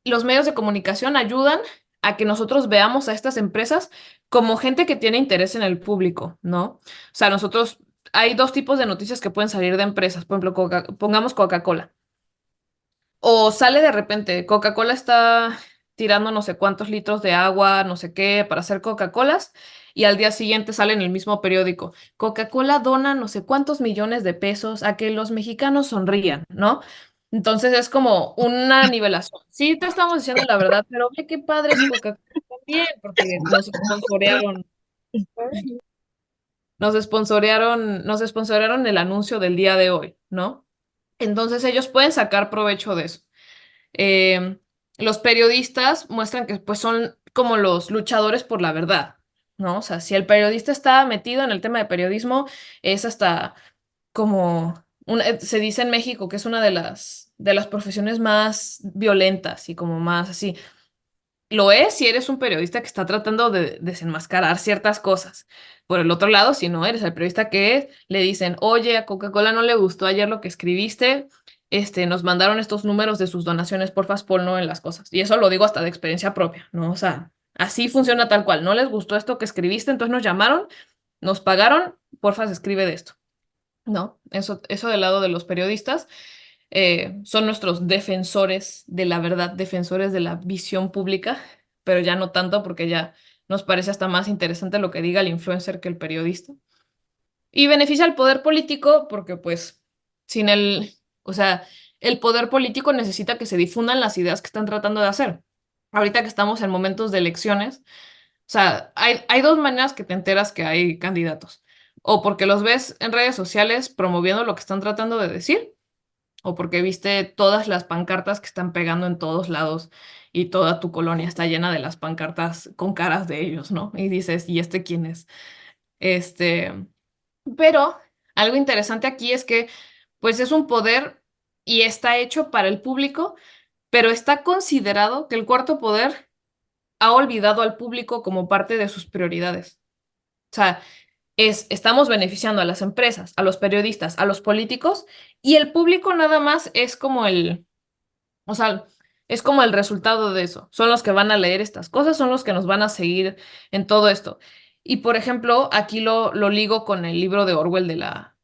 A: los medios de comunicación ayudan a que nosotros veamos a estas empresas como gente que tiene interés en el público, ¿no? O sea, nosotros, hay dos tipos de noticias que pueden salir de empresas. Por ejemplo, pongamos Coca-Cola. O sale de repente, Coca-Cola está tirando no sé cuántos litros de agua, no sé qué, para hacer Coca-Colas, y al día siguiente sale en el mismo periódico, Coca-Cola dona no sé cuántos millones de pesos a que los mexicanos sonrían, ¿no? Entonces es como una nivelación. Sí, te estamos diciendo la verdad, pero ve qué padre es Coca-Cola también, porque nos sponsorearon el anuncio del día de hoy, ¿no? Entonces ellos pueden sacar provecho de eso. Eh, los periodistas muestran que pues son como los luchadores por la verdad, ¿no? O sea, si el periodista está metido en el tema de periodismo, es hasta como se dice en México que es una de las profesiones más violentas y como más así. Lo es si eres un periodista que está tratando de desenmascarar ciertas cosas. Por el otro lado, si no eres el periodista que es, le dicen, oye, a Coca-Cola no le gustó ayer lo que escribiste, nos mandaron estos números de sus donaciones, porfas, ponlo en las cosas. Y eso lo digo hasta de experiencia propia, ¿no? O sea, así funciona tal cual. No les gustó esto que escribiste, entonces nos llamaron, nos pagaron, porfas, escribe de esto, ¿no? Eso del lado de los periodistas son nuestros defensores de la verdad, defensores de la visión pública, pero ya no tanto porque ya nos parece hasta más interesante lo que diga el influencer que el periodista. Y beneficia al poder político porque pues sin o sea, el poder político necesita que se difundan las ideas que están tratando de hacer. Ahorita que estamos en momentos de elecciones, o sea, hay dos maneras que te enteras que hay candidatos. O porque los ves en redes sociales promoviendo lo que están tratando de decir, o porque viste todas las pancartas que están pegando en todos lados y toda tu colonia está llena de las pancartas con caras de ellos, ¿no? Y dices, ¿y este quién es? Este, pero algo interesante aquí es que pues es un poder y está hecho para el público, pero está considerado que el cuarto poder ha olvidado al público como parte de sus prioridades. O sea, estamos beneficiando a las empresas, a los periodistas, a los políticos, y el público nada más es como o sea, es como el resultado de eso. Son los que van a leer estas cosas, son los que nos van a seguir en todo esto. Y por ejemplo, aquí lo ligo con el libro de Orwell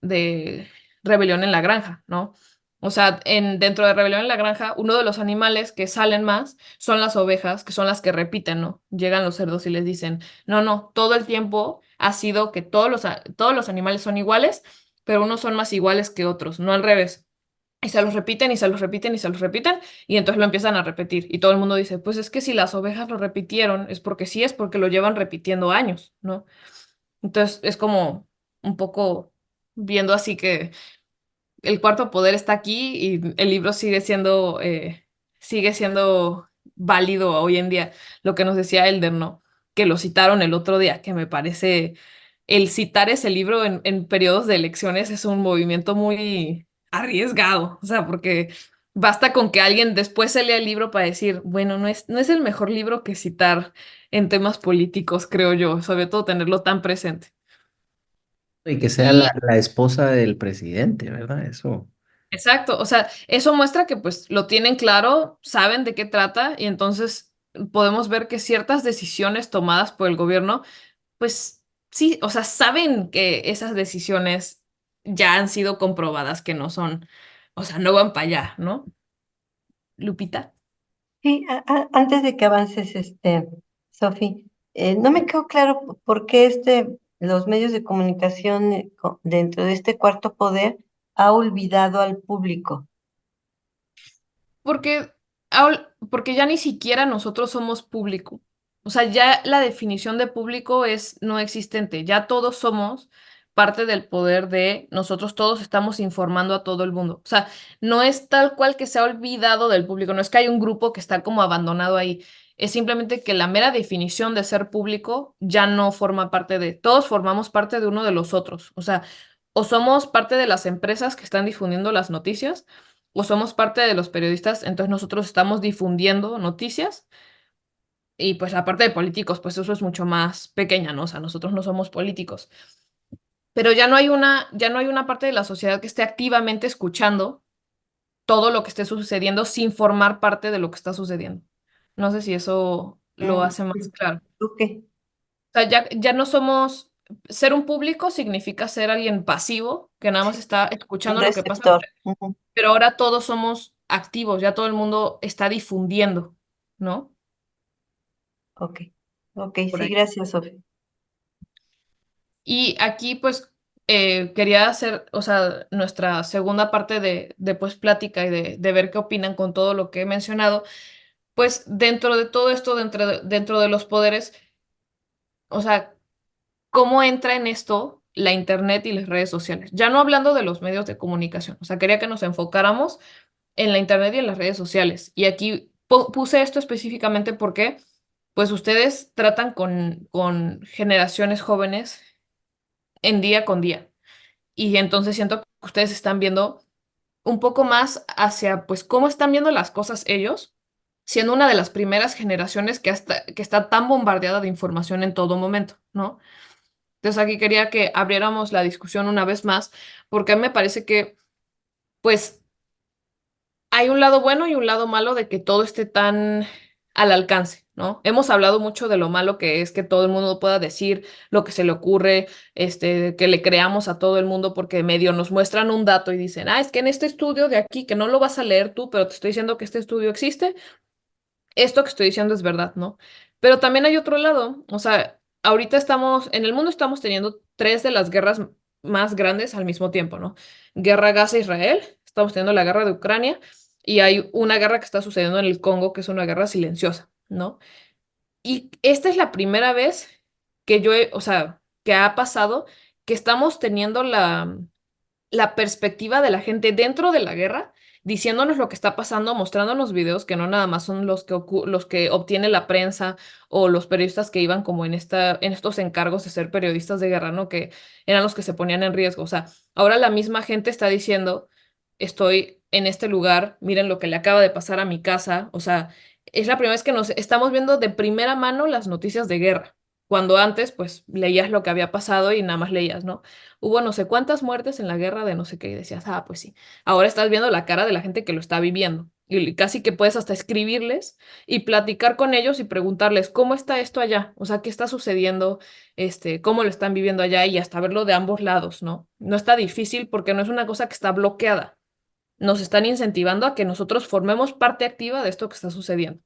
A: de Rebelión en la Granja, ¿no? O sea, dentro de Rebelión en la Granja, uno de los animales que salen más son las ovejas, que son las que repiten, ¿no? Llegan los cerdos y les dicen, no, no, todo el tiempo ha sido que todos los animales son iguales, pero unos son más iguales que otros, no al revés. Y se los repiten y se los repiten y se los repiten y entonces lo empiezan a repetir. Y todo el mundo dice, pues es que si las ovejas lo repitieron, es porque sí, es porque lo llevan repitiendo años, ¿no? Entonces es como un poco viendo así que el cuarto poder está aquí y el libro sigue siendo válido hoy en día. Lo que nos decía Elder, ¿no? Que lo citaron el otro día, que me parece, el citar ese libro en periodos de elecciones es un movimiento muy arriesgado, o sea, porque basta con que alguien después se lea el libro para decir, bueno, no es el mejor libro que citar en temas políticos, creo yo, sobre todo tenerlo tan presente.
B: Y que sea
A: Y
B: la esposa del presidente, ¿verdad? Eso.
A: exacto, o sea, eso muestra que pues lo tienen claro, saben de qué trata y entonces podemos ver que ciertas decisiones tomadas por el gobierno, pues sí, o sea, saben que esas decisiones ya han sido comprobadas que no son, o sea, no van para allá, ¿no? Lupita.
C: Sí, antes de que avances, Sofi, no me quedó claro por qué los medios de comunicación dentro de este cuarto poder ha olvidado al público.
A: Porque, porque ya ni siquiera nosotros somos público. O sea, ya la definición de público es no existente. Ya todos somos parte del poder de nosotros todos estamos informando a todo el mundo. O sea, no es tal cual que se ha olvidado del público, no es que hay un grupo que está como abandonado ahí. Es simplemente que la mera definición de ser público ya no forma parte de, todos formamos parte de uno de los otros. O sea, o somos parte de las empresas que están difundiendo las noticias o somos parte de los periodistas, entonces nosotros estamos difundiendo noticias y pues la parte de políticos, pues eso es mucho más pequeña, ¿no? O sea, nosotros no somos políticos, pero ya no hay una parte de la sociedad que esté activamente escuchando todo lo que esté sucediendo sin formar parte de lo que está sucediendo. No sé si eso lo
C: Mm,
A: hace más claro.
C: ok,
A: O sea, ya no somos, ser un público significa ser alguien pasivo que nada más
C: sí,
A: está
C: un
A: escuchando lo que pasa.
C: receptor. Ujú.
A: Pero ahora todos somos activos, ya todo el mundo está difundiendo, ¿no?
C: Ok, ok,
A: Por
C: sí,
A: ahí.
C: gracias, Sofi.
A: Y aquí, pues, quería hacer, o sea, nuestra segunda parte de pues, plática y de ver qué opinan con todo lo que he mencionado. Pues, dentro de todo esto, dentro de los poderes, o sea, ¿cómo entra en esto la Internet y las redes sociales? Ya no hablando de los medios de comunicación, o sea, quería que nos enfocáramos en la internet y en las redes sociales. Y aquí puse esto específicamente porque, pues ustedes tratan con generaciones jóvenes en día con día. Y entonces siento que ustedes están viendo un poco más hacia, pues, cómo están viendo las cosas ellos, siendo una de las primeras generaciones que está tan bombardeada de información en todo momento, ¿no? Entonces aquí quería que abriéramos la discusión una vez más, porque a mí me parece que, pues, hay un lado bueno y un lado malo de que todo esté tan al alcance, ¿no? Hemos hablado mucho de lo malo que es que todo el mundo pueda decir lo que se le ocurre, que le creamos a todo el mundo porque medio nos muestran un dato y dicen, es que en este estudio de aquí, que no lo vas a leer tú, pero te estoy diciendo que este estudio existe, esto que estoy diciendo es verdad, ¿no? Pero también hay otro lado, o sea, ahorita en el mundo estamos teniendo tres de las guerras más grandes al mismo tiempo, ¿no? Guerra Gaza-Israel, estamos teniendo la guerra de Ucrania y hay una guerra que está sucediendo en el Congo, que es una guerra silenciosa, ¿no? Y esta es la primera vez o sea, que ha pasado que estamos teniendo la perspectiva de la gente dentro de la guerra, diciéndonos lo que está pasando, mostrándonos videos que no nada más son los que obtiene la prensa o los periodistas que iban como en estos encargos de ser periodistas de guerra, ¿no? Que eran los que se ponían en riesgo. O sea, ahora la misma gente está diciendo, estoy en este lugar, miren lo que le acaba de pasar a mi casa, o sea, es la primera vez que nos estamos viendo de primera mano las noticias de guerra, cuando antes pues leías lo que había pasado y nada más leías, ¿no? Hubo no sé cuántas muertes en la guerra de no sé qué y decías, ah, pues sí, ahora estás viendo la cara de la gente que lo está viviendo y casi que puedes hasta escribirles y platicar con ellos y preguntarles cómo está esto allá, o sea, qué está sucediendo, cómo lo están viviendo allá y hasta verlo de ambos lados, ¿no? No está difícil porque no es una cosa que está bloqueada. Nos están incentivando a que nosotros formemos parte activa de esto que está sucediendo.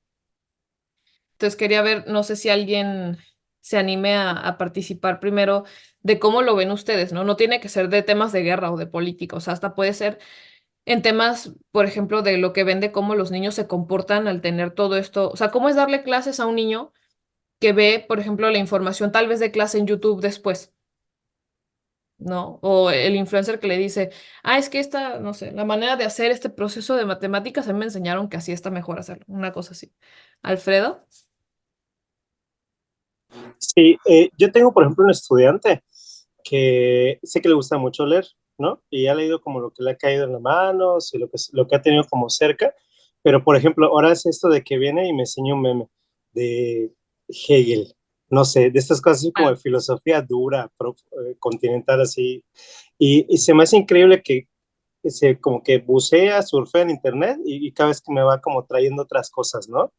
A: Entonces quería ver, no sé si alguien se anime a participar primero de cómo lo ven ustedes, ¿no? No tiene que ser de temas de guerra o de política, o sea, hasta puede ser en temas, por ejemplo, de lo que ven de cómo los niños se comportan al tener todo esto, o sea, cómo es darle clases a un niño que ve, por ejemplo, la información tal vez de clase en YouTube después. ¿No? O el influencer que le dice, ah, es que esta, no sé, la manera de hacer este proceso de matemáticas, a mí me enseñaron que así está mejor hacerlo, una cosa así. Alfredo,
E: Sí, yo tengo, por ejemplo, un estudiante que sé que le gusta mucho leer, ¿no? Y ha leído como lo que le ha caído en las manos y lo que ha tenido como cerca, pero, por ejemplo, ahora es esto de que viene y me enseña un meme de Hegel, no sé, de estas cosas así como
A: ah,
E: de filosofía dura, continental así, y se me hace increíble que se como que bucea, surfea en internet y cada vez que me va como trayendo otras cosas, ¿no?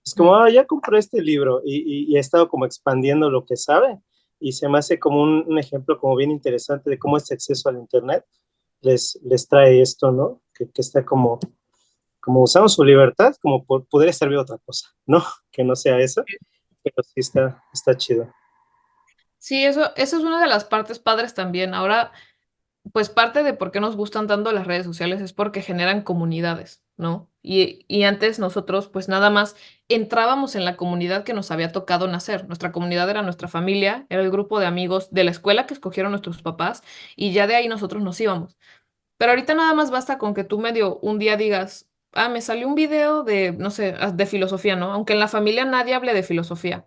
E: Es como,
A: mm,
E: ah, ya compré este libro y he estado como expandiendo lo que sabe y se me hace como un ejemplo como bien interesante de cómo este acceso al Internet les trae esto, ¿no? Que está como usando su libertad como poder servir otra cosa, ¿no? Que no sea eso, pero sí está chido.
A: sí, eso es una de las partes padres también. Ahora, pues parte de por qué nos gustan tanto las redes sociales es porque generan comunidades, ¿no? Y antes nosotros pues nada más entrábamos en la comunidad que nos había tocado nacer. Nuestra comunidad era nuestra familia, era el grupo de amigos de la escuela que escogieron nuestros papás y ya de ahí nosotros nos íbamos. Pero ahorita nada más basta con que tú medio un día digas, ah, me salió un video de, no sé, de filosofía, ¿no? Aunque en la familia nadie hable de filosofía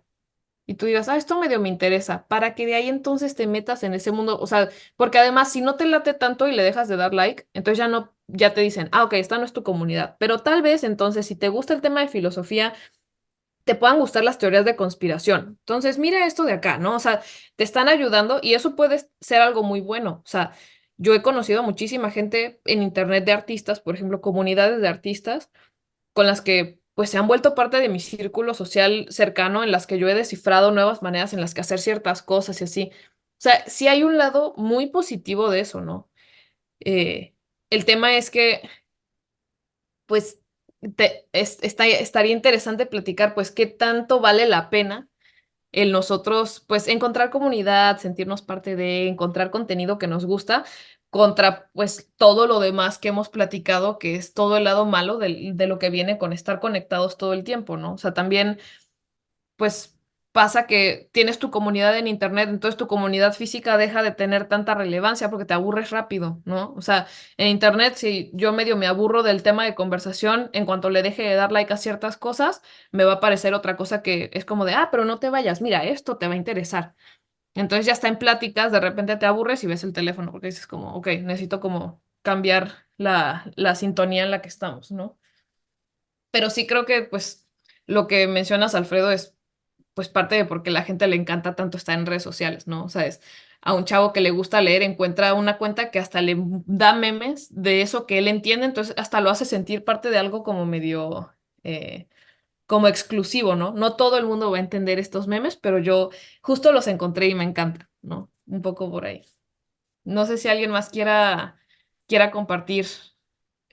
A: y tú digas, ah, esto medio me interesa, para que de ahí entonces te metas en ese mundo, o sea, porque además si no te late tanto y le dejas de dar like, entonces ya no, ya te dicen, ah, ok, esta no es tu comunidad, pero tal vez entonces si te gusta el tema de filosofía, te puedan gustar las teorías de conspiración. Entonces, mira esto de acá, ¿no? O sea, te están ayudando y eso puede ser algo muy bueno. O sea, yo he conocido a muchísima gente en internet de artistas, por ejemplo, comunidades de artistas con las que pues se han vuelto parte de mi círculo social cercano, en las que yo he descifrado nuevas maneras en las que hacer ciertas cosas y así. O sea, sí hay un lado muy positivo de eso, ¿no? Eh, el tema es que, pues, estaría interesante platicar, pues, qué tanto vale la pena el nosotros, pues, encontrar comunidad, sentirnos parte de, encontrar contenido que nos gusta, contra, pues, todo lo demás que hemos platicado, que es todo el lado malo de lo que viene con estar conectados todo el tiempo, ¿no? O sea, también, pues, pasa que tienes tu comunidad en internet, entonces tu comunidad física deja de tener tanta relevancia porque te aburres rápido, ¿no? O sea, en internet, si yo medio me aburro del tema de conversación, en cuanto le deje de dar like a ciertas cosas, me va a aparecer otra cosa que es como de, ah, pero no te vayas, mira, esto te va a interesar. Entonces ya está en pláticas, de repente te aburres y ves el teléfono porque dices como, ok, necesito como cambiar la sintonía en la que estamos, ¿no? Pero sí creo que pues lo que mencionas, Alfredo, es pues parte de por qué la gente le encanta tanto estar en redes sociales, ¿no? O sea, es a un chavo que le gusta leer, encuentra una cuenta que hasta le da memes de eso que él entiende, entonces hasta lo hace sentir parte de algo como medio, como exclusivo, ¿no? No todo el mundo va a entender estos memes, pero yo justo los encontré y me encanta, ¿no? Un poco por ahí. No sé si alguien más quiera compartir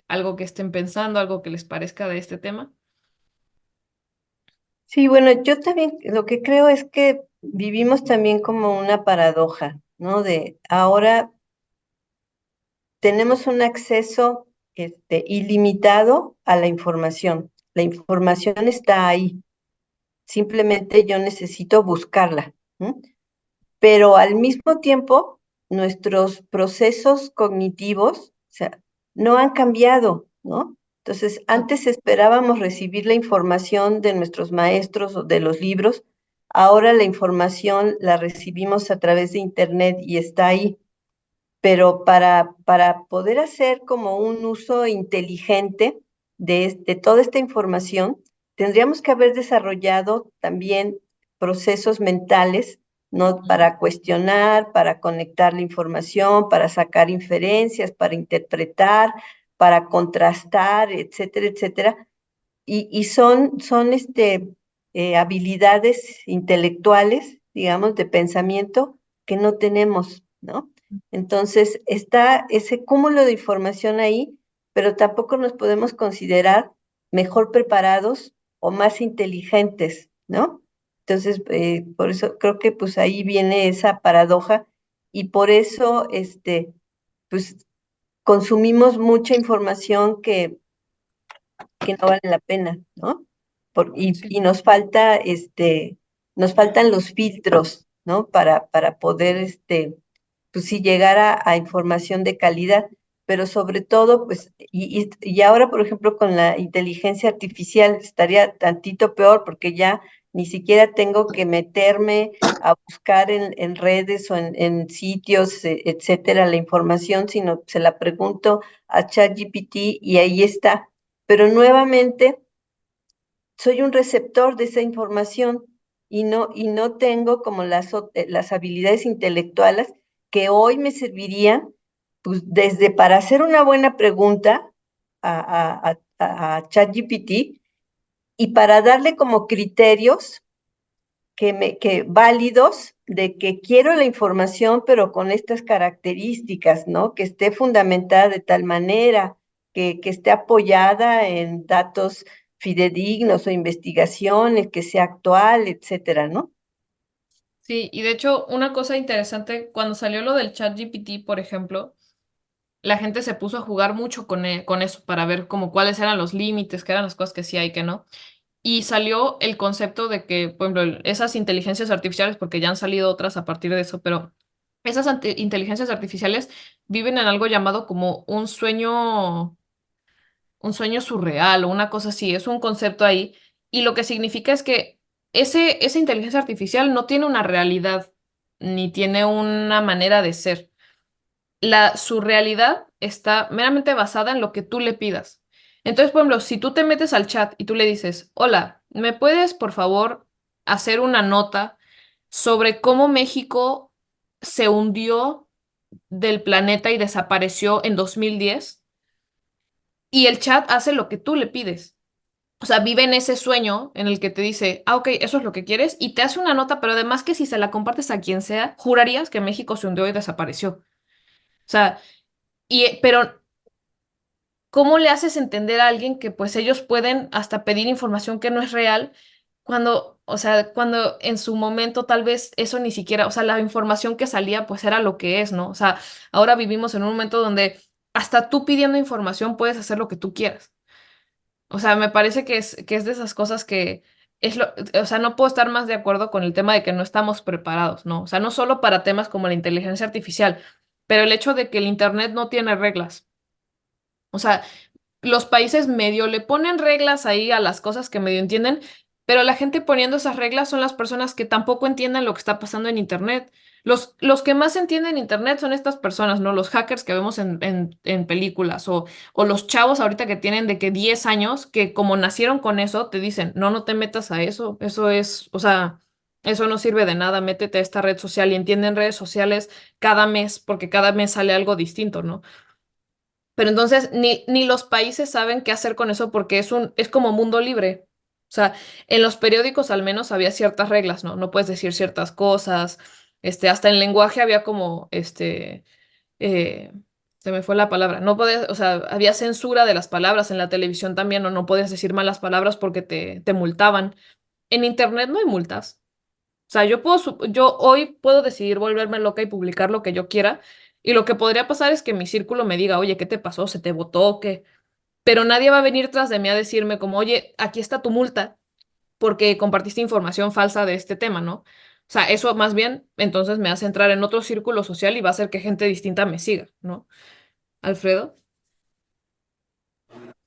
A: algo que estén pensando, algo que les parezca de este tema.
C: Sí, bueno, yo también lo que creo es que vivimos también como una paradoja, ¿no? De ahora tenemos un acceso ilimitado a la información. La información está ahí, simplemente yo necesito buscarla. ¿M? Pero al mismo tiempo, nuestros procesos cognitivos, o sea, no han cambiado, ¿no? Entonces,
A: No.
C: antes esperábamos recibir la información de nuestros maestros o de los libros, ahora la información la recibimos a través de Internet y está ahí. pero para poder hacer como un uso inteligente de toda esta información, tendríamos que haber desarrollado también procesos mentales, ¿no? Para cuestionar, para conectar la información, para sacar inferencias, para interpretar, para contrastar, etcétera, etcétera. Y son habilidades intelectuales, digamos, de pensamiento que no tenemos, ¿no? Entonces, está ese cúmulo de información ahí, pero tampoco nos podemos considerar mejor preparados o más inteligentes, ¿no? Entonces, por eso creo que pues ahí viene esa paradoja y por eso, pues consumimos mucha información que no vale la pena, ¿no? Y
A: Sí.
C: nos faltan los filtros, ¿no? Para poder, pues sí, llegar a información de calidad, pero sobre todo, pues, y ahora, por ejemplo, con la inteligencia artificial estaría tantito peor porque ya ni siquiera tengo que meterme a buscar en redes o en sitios, etcétera, la información, sino se la pregunto a ChatGPT y ahí está. Pero nuevamente soy un receptor de esa información y no tengo como las habilidades intelectuales que hoy me servirían, pues desde para hacer una buena pregunta a ChatGPT y para darle como criterios que válidos de que quiero la información, pero con estas características, ¿no? Que esté fundamentada de tal manera, que esté apoyada en datos fidedignos o investigaciones, que sea actual, etcétera, ¿no?
A: Sí, y de hecho, una cosa interesante, cuando salió lo del ChatGPT, por ejemplo, la gente se puso a jugar mucho con eso para ver como cuáles eran los límites, qué eran las cosas que sí hay, que no. Y salió el concepto de que, por ejemplo, esas inteligencias artificiales, porque ya han salido otras a partir de eso, pero esas inteligencias artificiales viven en algo llamado como un sueño surreal o una cosa así, es un concepto ahí. Y lo que significa es que esa inteligencia artificial no tiene una realidad ni tiene una manera de ser. Su realidad está meramente basada en lo que tú le pidas. Entonces, por ejemplo, si tú te metes al chat y tú le dices, hola, ¿me puedes, por favor, hacer una nota sobre cómo México se hundió del planeta y desapareció en 2010? Y el chat hace lo que tú le pides. O sea, vive en ese sueño en el que te dice, ah, ok, eso es lo que quieres, y te hace una nota, pero además que si se la compartes a quien sea, jurarías que México se hundió y desapareció. O sea, pero ¿cómo le haces entender a alguien que pues ellos pueden hasta pedir información que no es real cuando, o sea, cuando en su momento tal vez eso ni siquiera, o sea, la información que salía pues era lo que es, ¿no? O sea, ahora vivimos en un momento donde hasta tú pidiendo información puedes hacer lo que tú quieras. O sea, me parece que es de esas cosas que o sea, no puedo estar más de acuerdo con el tema de que no estamos preparados, ¿no? O sea, no solo para temas como la inteligencia artificial, pero el hecho de que el Internet no tiene reglas. O sea, los países medio le ponen reglas ahí a las cosas que medio entienden, pero la gente poniendo esas reglas son las personas que tampoco entienden lo que está pasando en Internet. Los que más entienden Internet son estas personas, ¿no? Los hackers que vemos en películas o los chavos ahorita que tienen de que 10 años, que como nacieron con eso, te dicen, no, no te metas a eso, eso es, o sea, eso no sirve de nada, métete a esta red social y entienden redes sociales cada mes, porque cada mes sale algo distinto, ¿no? Pero entonces ni los países saben qué hacer con eso porque es como mundo libre. O sea, en los periódicos al menos había ciertas reglas, ¿no? No puedes decir ciertas cosas. Hasta en lenguaje había como, eh, se me fue la palabra. No podías, o sea, había censura de las palabras en la televisión también, o no podías decir malas palabras porque te multaban. En internet no hay multas. O sea, yo hoy puedo decidir volverme loca y publicar lo que yo quiera. Y lo que podría pasar es que mi círculo me diga, oye, ¿qué te pasó? ¿Se te botó o qué? Pero nadie va a venir tras de mí a decirme como, oye, aquí está tu multa porque compartiste información falsa de este tema, ¿no? O sea, eso más bien entonces me hace entrar en otro círculo social y va a hacer que gente distinta me siga, ¿no? Alfredo.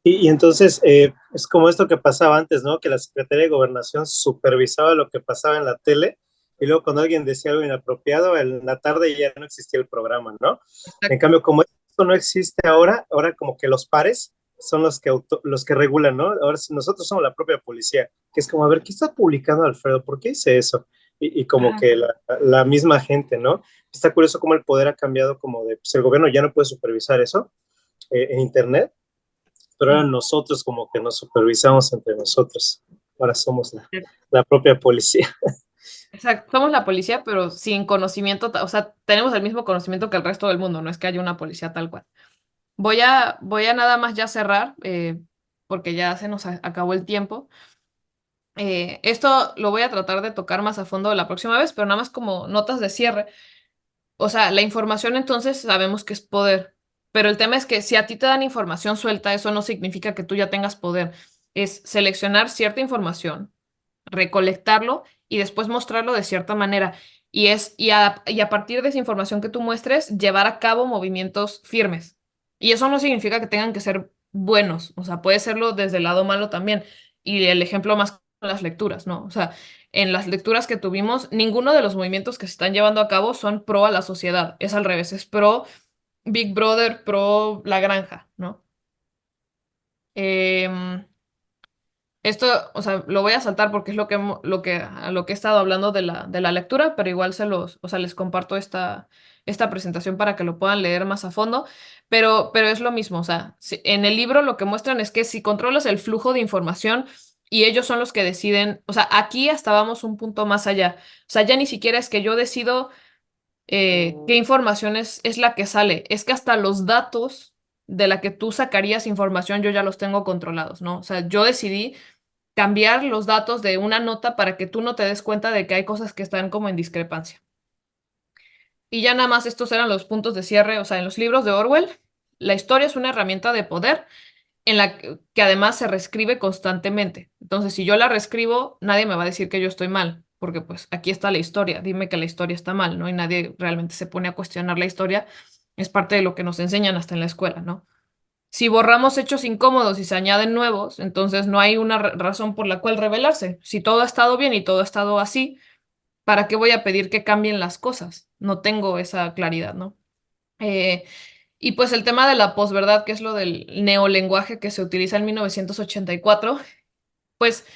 E: Y entonces es como esto que pasaba antes, ¿no? Que la Secretaría de Gobernación supervisaba lo que pasaba en la tele y luego cuando alguien decía algo inapropiado, en la tarde ya no existía el programa, ¿no? En
A: Exacto.
E: cambio, como esto no existe ahora como que los pares son los que regulan, ¿no? Ahora nosotros somos la propia policía, que es como, a ver, ¿qué está publicando Alfredo? ¿Por qué dice eso? Y como
A: Ajá.
E: que la misma gente, ¿no? Está curioso cómo el poder ha cambiado, como de, pues el gobierno ya no puede supervisar eso en Internet, pero ahora
A: Sí.
E: nosotros como que nos supervisamos entre nosotros. Ahora somos la propia policía.
A: Exacto, somos la policía, pero sin conocimiento, o sea, tenemos el mismo conocimiento que el resto del mundo, no es que haya una policía tal cual. Voy a nada más ya cerrar, porque ya se nos acabó el tiempo. Esto lo voy a tratar de tocar más a fondo la próxima vez, pero nada más como notas de cierre. O sea, la información entonces sabemos que es poder, pero el tema es que si a ti te dan información suelta, eso no significa que tú ya tengas poder. Es seleccionar cierta información, recolectarlo y después mostrarlo de cierta manera. Y a partir de esa información que tú muestres, llevar a cabo movimientos firmes. Y eso no significa que tengan que ser buenos, o sea, puede serlo desde el lado malo también. Y el ejemplo más con las lecturas, ¿no? O sea, en las lecturas que tuvimos, ninguno de los movimientos que se están llevando a cabo son pro a la sociedad, es al revés, es pro Big Brother, pro la granja, ¿no? Em, Esto, o sea, lo voy a saltar porque es a lo que he estado hablando de la lectura, pero igual o sea, les comparto esta presentación para que lo puedan leer más a fondo, pero es lo mismo, o sea, en el libro lo que muestran es que si controlas el flujo de información y ellos son los que deciden, o sea, aquí hasta vamos un punto más allá, o sea, ya ni siquiera es que yo decido qué información es la que sale, es que hasta los datos de la que tú sacarías información yo ya los tengo controlados, ¿no? O sea, yo decidí cambiar los datos de una nota para que tú no te des cuenta de que hay cosas que están como en discrepancia. Y ya nada más estos eran los puntos de cierre, o sea, en los libros de Orwell, la historia es una herramienta de poder en la que además se reescribe constantemente. Entonces, si yo la reescribo, nadie me va a decir que yo estoy mal, porque pues aquí está la historia, dime que la historia está mal, ¿no? Y nadie realmente se pone a cuestionar la historia, es parte de lo que nos enseñan hasta en la escuela, ¿no? Si borramos hechos incómodos y se añaden nuevos, entonces no hay una razón por la cual rebelarse. Si todo ha estado bien y todo ha estado así, ¿para qué voy a pedir que cambien las cosas? No tengo esa claridad, ¿no? Eh, y pues el tema de la posverdad, que es lo del neolenguaje que se utiliza en 1984, pues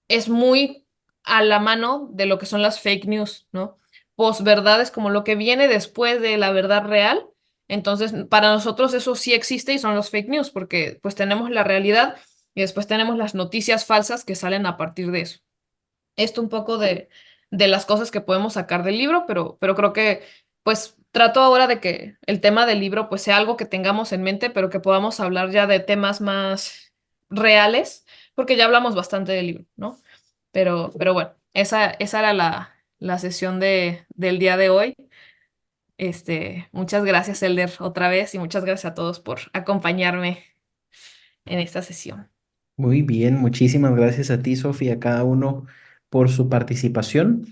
A: es muy a la mano de lo que son las fake news, ¿no? Posverdad es como lo que viene después de la verdad real. Entonces, para nosotros eso sí existe y son los fake news, porque pues tenemos la realidad y después tenemos las noticias falsas que salen a partir de eso. Esto un poco de las cosas que podemos sacar del libro, pero creo que pues trato ahora de que el tema del libro pues sea algo que tengamos en mente, pero que podamos hablar ya de temas más reales, porque ya hablamos bastante del libro, ¿no? Pero bueno, esa era la sesión del día de hoy. Muchas gracias, Elder, otra vez, y muchas gracias a todos por acompañarme en esta sesión.
B: Muy bien, muchísimas gracias a ti, Sofía, a cada uno por su participación.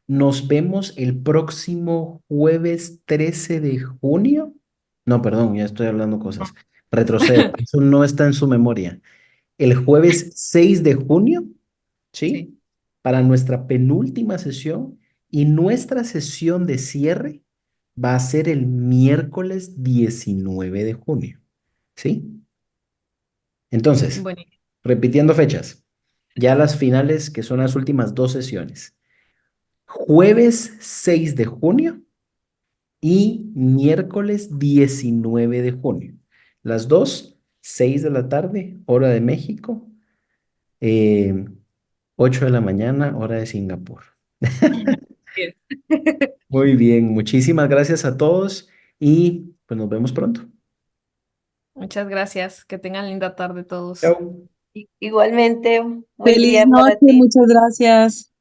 B: Nos vemos el próximo jueves 13 de junio. No, perdón, ya estoy hablando cosas. Retrocedo, eso no está en su memoria. El jueves 6 de junio, ¿sí?
A: Sí,
B: Para nuestra penúltima sesión y nuestra sesión de cierre va a ser el miércoles 19 de junio, ¿sí? Entonces,
A: bueno,
B: repitiendo fechas, ya las finales, que son las últimas dos sesiones. Jueves 6 de junio y miércoles 19 de junio. Las dos, 6 de la tarde, hora de México, eh, 8 de la mañana, hora de Singapur.
A: bien.
B: Muy bien, muchísimas gracias a todos y pues nos vemos pronto.
A: Muchas gracias. Que tengan linda tarde todos.
B: Chao.
C: Igualmente, buen
D: Feliz
C: día para
D: noche,
C: ti.
D: muchas gracias.